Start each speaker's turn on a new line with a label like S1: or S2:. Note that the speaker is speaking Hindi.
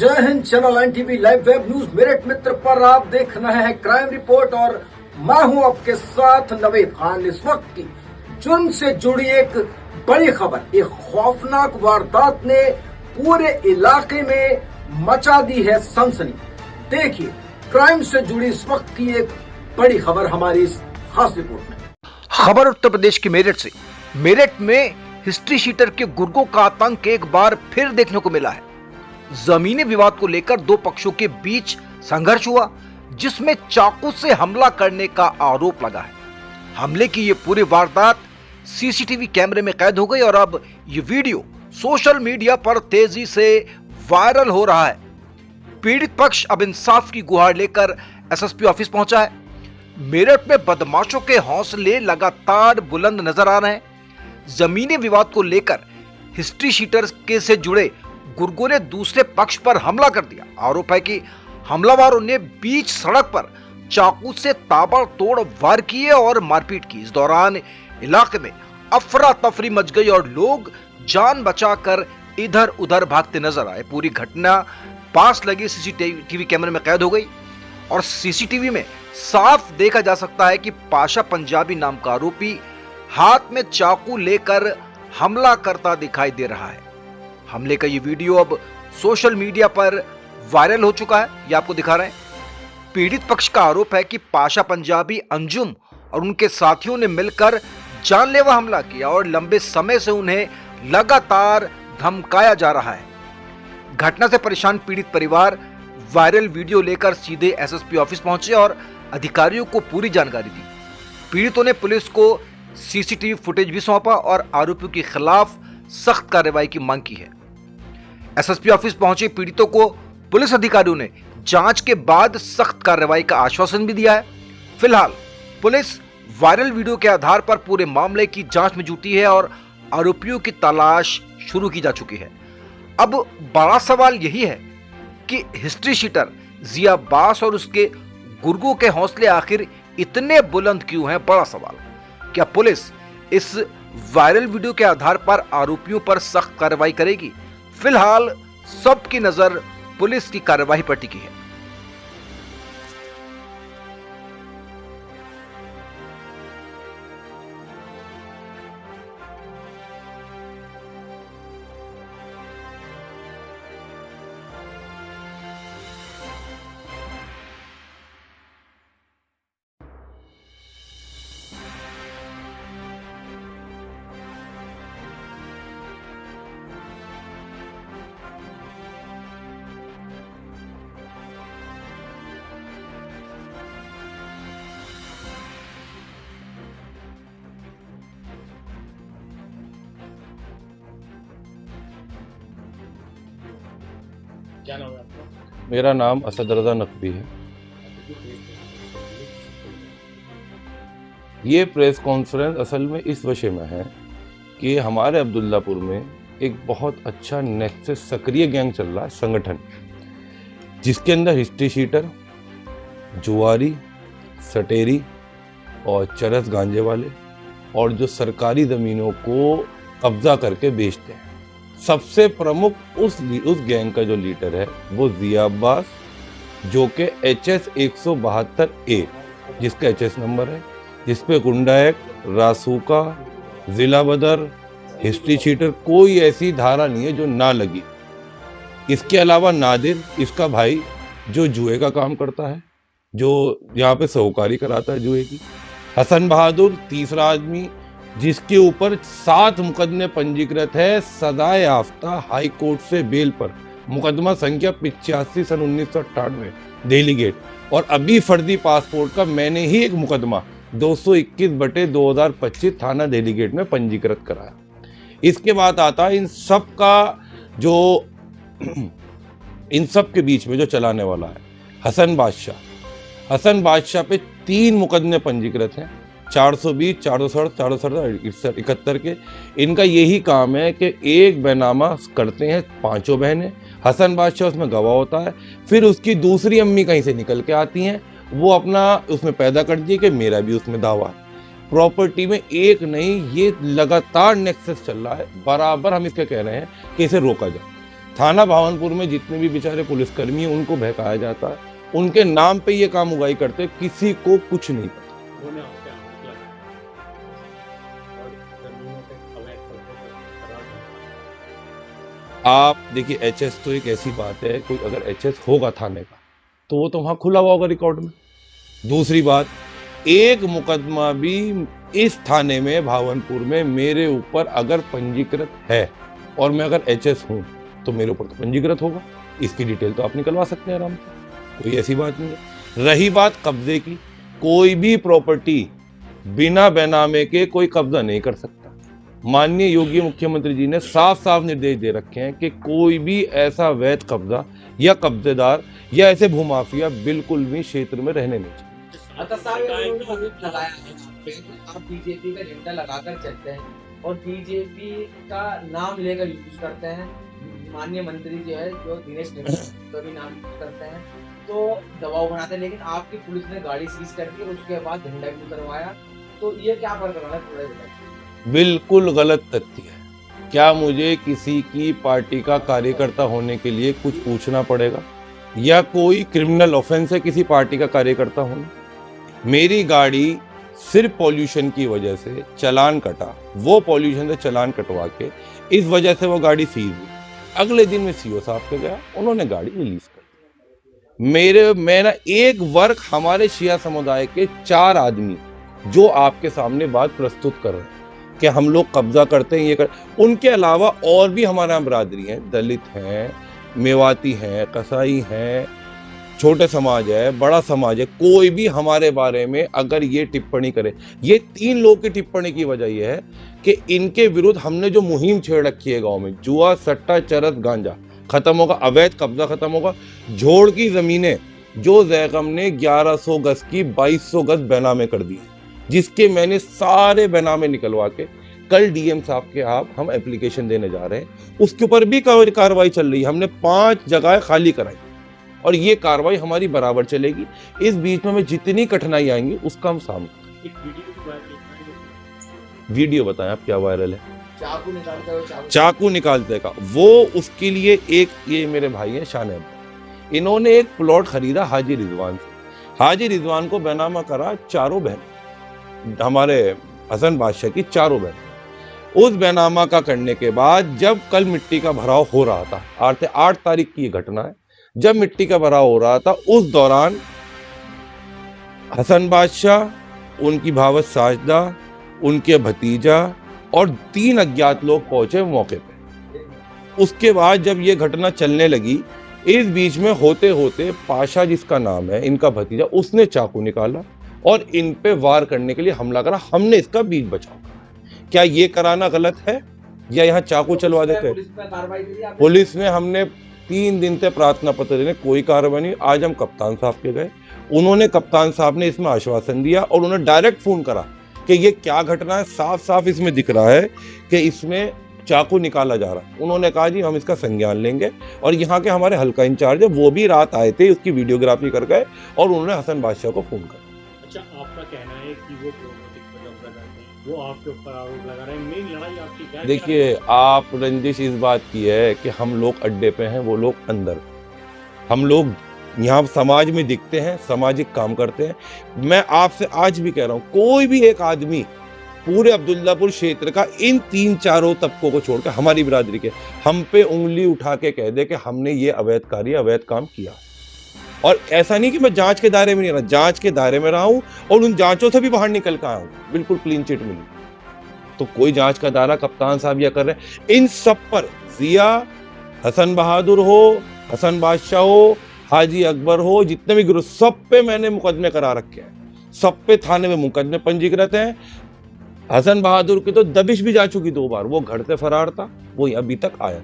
S1: जय हिंद। Channel 9 TV live web news Meerut मित्र पर आप देख रहे हैं क्राइम रिपोर्ट और मैं हूं आपके साथ नवेद खान। इस वक्त की जुर्म से जुड़ी एक बड़ी खबर, एक खौफनाक वारदात ने पूरे इलाके में मचा दी है सनसनी। देखिए क्राइम से जुड़ी इस वक्त की एक बड़ी खबर हमारी इस खास रिपोर्ट में।
S2: खबर उत्तर प्रदेश के मेरठ से। मेरठ में हिस्ट्री शीटर के गुर्गों का आतंक एक बार फिर देखने को मिला है। जमीनी विवाद को लेकर दो पक्षों के बीच संघर्ष हुआ, जिसमें चाकू से हमला करने का आरोप लगा है। हमले की ये पूरी वारदात सीसीटीवी कैमरे में कैद हो गई और अब ये वीडियो सोशल मीडिया पर तेजी से वायरल हो रहा है। पीड़ित पक्ष अब इंसाफ की गुहार लेकर एसएसपी ऑफिस पहुंचा है। मेरठ में बदमाशों के हौसले लगातार बुलंद नजर आ रहे हैं। जमीनी विवाद को लेकर हिस्ट्री शीटर के से जुड़े गुर्गों ने दूसरे पक्ष पर हमला कर दिया। आरोप है कि हमलावरों ने बीच सड़क पर चाकू से ताबड़तोड़ वार किए और मारपीट की। इस दौरान इलाके में अफरा तफरी मच गई और लोग जान बचाकर इधर उधर भागते नजर आए। पूरी घटना पास लगे सीसीटीवी कैमरे में कैद हो गई और सीसीटीवी में साफ देखा जा सकता है कि पाशा पंजाबी नाम का आरोपी हाथ में चाकू लेकर हमला करता दिखाई दे रहा है। हमले का ये वीडियो अब सोशल मीडिया पर वायरल हो चुका है। ये आपको दिखा रहे हैं। पीड़ित पक्ष का आरोप है कि पाशा पंजाबी, अंजुम और उनके साथियों ने मिलकर जानलेवा हमला किया और लंबे समय से उन्हें लगातार धमकाया जा रहा है। घटना से परेशान पीड़ित परिवार वायरल वीडियो लेकर सीधे एसएसपी ऑफिस पहुंचे और अधिकारियों को पूरी जानकारी दी। पीड़ितों ने पुलिस को सीसीटीवी फुटेज भी सौंपा और आरोपियों के खिलाफ सख्त कार्रवाई की मांग की है। एसएसपी ऑफिस पहुंचे पीड़ितों को पुलिस अधिकारियों ने जांच के बाद सख्त कार्रवाई का आश्वासन भी दिया है। फिलहाल पुलिस वायरल वीडियो के आधार पर पूरे मामले की जांच में जुटी है और आरोपियों की तलाश शुरू की जा चुकी है। अब बड़ा सवाल यही है कि हिस्ट्री शीटर जिया अब्बास और उसके गुर्गों के हौसले आखिर इतने बुलंद क्यों हैं? बड़ा सवाल। क्या पुलिस इस वायरल वीडियो के आधार पर आरोपियों पर सख्त कार्रवाई करेगी? फिलहाल सबकी नजर पुलिस की कार्रवाई पर टिकी है।
S3: क्या नाम है आपका?
S4: मेरा नाम असद रज़ा नकवी है। ये प्रेस कॉन्फ्रेंस असल में इस विषय में है कि हमारे अब्दुल्लापुर में एक बहुत अच्छा नेक्सस सक्रिय गैंग चल रहा है, संगठन, जिसके अंदर हिस्ट्री शीटर, जुआरी, सटेरी और चरस गांजे वाले और जो सरकारी ज़मीनों को कब्जा करके बेचते हैं। सबसे प्रमुख उस गैंग का जो लीडर है वो जिया अब्बास, जो कि HS 172A जिसका HS नंबर है, जिसपे गुंडा एक्ट, रासूका, जिला बदर, हिस्ट्री शीटर, कोई ऐसी धारा नहीं है जो ना लगी। इसके अलावा नादिर, इसका भाई, जो जुए का काम करता है, जो यहाँ पे साहूकारी कराता है जुए की। हसन बहादुर, तीसरा आदमी, जिसके ऊपर 7 मुकदमे पंजीकृत है सजाए याफ्ता हाई कोर्ट से बेल पर, मुकदमा संख्या 85 सन 1998 दिल्ली गेट। और अभी फर्जी पासपोर्ट का मैंने ही एक मुकदमा 221/2025 थाना दिल्ली गेट में पंजीकृत कराया। इसके बाद आता है इन सब के बीच में जो चलाने वाला है हसन बादशाह पे 3 मुकदमे पंजीकृत हैं, 420, 460, 460, 71 के। इनका यही काम है कि एक बैनामा करते हैं 5 बहनें, हसन बादशाह उसमें गवाह होता है, फिर उसकी दूसरी अम्मी कहीं से निकल के आती हैं, वो अपना उसमें पैदा करती है कि मेरा भी उसमें दावा है। प्रॉपर्टी में एक नहीं, ये लगातार नेक्सस चल रहा है। बराबर हम इसके कह रहे हैं कि इसे रोका जाए। थाना भावनपुर में जितने भी बेचारे पुलिसकर्मी हैं उनको बहकाया जाता है, उनके नाम पे ये काम उगाई करते हैं, किसी को कुछ नहीं पता।
S3: उन्होंने आपके आरोप लगाए और जमीनों पे अवैध कब्जे करार दिया।
S4: आप देखिए, एचएस तो एक ऐसी बात है, कोई अगर एचएस होगा थाने का तो वो तो वहां खुला हुआ होगा रिकॉर्ड में। दूसरी बात, एक मुकदमा भी इस थाने में भावनपुर में मेरे ऊपर अगर पंजीकृत है और मैं अगर एचएस हूं तो मेरे ऊपर तो पंजीकृत होगा, इसकी डिटेल तो आप निकलवा सकते हैं आराम से, कोई ऐसी बात नहीं है। रही बात कब्जे की, कोई भी प्रॉपर्टी बिना बैनामे के कोई कब्जा नहीं कर सकता। माननीय योगी मुख्यमंत्री जी ने साफ साफ निर्देश दे रखे हैं कि कोई भी ऐसा अवैध कब्जा या कब्जेदार या ऐसे भूमाफिया बिल्कुल भी क्षेत्र में रहने नहीं चाहिए।
S5: लगाया है आप बीजेपी का झंडा लगाकर चलते हैं और बीजेपी का नाम लेकर यूज करते हैं। माननीय मंत्री जो है, जो दिनेश तो भी नाम यूज करते हैं, तो दबाव बनाते हैं, लेकिन आपकी पुलिस ने गाड़ी सीज करके उसके बाद झंडा भी उतरवाया, तो ये क्या फर्क रहा है पूरे जिले?
S4: बिल्कुल गलत तथ्य है। क्या मुझे किसी की पार्टी का कार्यकर्ता होने के लिए कुछ पूछना पड़ेगा या कोई क्रिमिनल ऑफेंस है किसी पार्टी का कार्यकर्ता होना? मेरी गाड़ी सिर्फ पॉल्यूशन की वजह से चलान कटा, वो पॉल्यूशन से चलान कटवा के इस वजह से वो गाड़ी सीज हुई। अगले दिन मैं सीओ साहब के गया, उन्होंने गाड़ी रिलीज कर दी। मैं ना एक वर्ग हमारे शिया समुदाय के 4 आदमी जो आपके सामने बात प्रस्तुत कर रहे हैं कि हम लोग कब्जा करते हैं, ये कर, उनके अलावा और भी हमारे यहाँ बरादरी हैं, दलित हैं, मेवाती हैं, कसाई हैं, छोटे समाज है, बड़ा समाज है, कोई भी हमारे बारे में अगर ये टिप्पणी करे, ये 3 लोग की टिप्पणी की वजह यह है कि इनके विरुद्ध हमने जो मुहिम छेड़ रखी है गांव में, जुआ, सट्टा, चरस, गांजा खत्म होगा, अवैध कब्जा खत्म होगा, झोड़ की जमीनें जो जैगम ने 1100 गज की 2200 गज बैनामे कर दी, जिसके मैंने सारे बैनामे निकलवा के कल डीएम साहब के हम एप्लीकेशन देने जा रहे हैं, उसके ऊपर भी कार्रवाई चल रही है। हमने 5 जगह खाली कराई और ये कार्रवाई हमारी बराबर चलेगी। इस बीच में जितनी कठिनाई आएंगी उसका हम सामना।
S3: एक
S4: वीडियो बताएं आप, क्या वायरल है?
S5: चाकू
S4: निकालते का वो, उसके लिए एक ये मेरे भाई हैं शानेब, इन्होंने एक प्लॉट खरीदा हाजी रिजवान से। हाजी रिजवान को बैनामा करा 4 बहन, हमारे हसन बादशाह की 4 बहन। उस बैनामा का करने के बाद जब कल मिट्टी का भराव हो रहा था, 8 तारीख की ये घटना है, जब मिट्टी का भराव हो रहा था उस दौरान हसन बादशाह, उनकी भावत साजदा, उनके भतीजा और 3 अज्ञात लोग पहुंचे मौके पे। उसके बाद जब ये घटना चलने लगी, इस बीच में होते होते पाशा जिसका नाम है, इनका भतीजा, उसने चाकू निकाला और इन पे वार करने के लिए हमला करा। हमने इसका बीच बचाव करा। क्या ये कराना गलत है या यहाँ चाकू चलवा देते? पुलिस ने, हमने 3 दिन से प्रार्थना पत्र देने, कोई कार्रवाई नहीं। आज हम कप्तान साहब के गए, उन्होंने, कप्तान साहब ने इसमें आश्वासन दिया और उन्होंने डायरेक्ट फोन करा कि ये क्या घटना है, साफ साफ इसमें दिख रहा है कि इसमें चाकू निकाला जा रहा है। उन्होंने कहा जी हम इसका संज्ञान लेंगे, और यहाँ के हमारे हल्का इंचार्ज है वो भी रात आए थे, उसकी वीडियोग्राफी कर गए और उन्होंने हसन बादशाह को फोन करा।
S3: अच्छा, आपका कहना है कि वो वो आपके ऊपर आरोप लगा रहे हैं, मेन लड़ाई आपकी क्या है?
S4: देखिए, आप रंजिश इस बात की है कि हम लोग अड्डे पे हैं, वो लोग अंदर। हम लोग यहाँ समाज में दिखते हैं, सामाजिक काम करते हैं। मैं आपसे आज भी कह रहा हूँ, कोई भी एक आदमी पूरे अब्दुल्लापुर क्षेत्र का इन 3-4 तबकों को छोड़कर हमारी बिरादरी के हम पे उंगली उठा के कह दे कि हमने ये अवैध कार्य, अवैध काम किया, और ऐसा नहीं कि मैं जांच के दायरे में नहीं रहा, जांच के दायरे में रहा हूं और उन जांचों से भी बाहर निकल कर आया हूं, बिल्कुल क्लीन चिट मिली। तो कोई जांच का दायरा कप्तान साहब या कर रहे हैं, इन सब पर जिया, हसन बहादुर हो, हसन बादशाह हो, हाजी अकबर हो, जितने भी गिरोह, सब पे मैंने मुकदमे करा रखे हैं, सब पे थाने में मुकदमे पंजीकृत हैं। हसन बहादुर की तो दबिश भी जा चुकी 2 बार, वो घर से फरार था, वो अभी तक आया।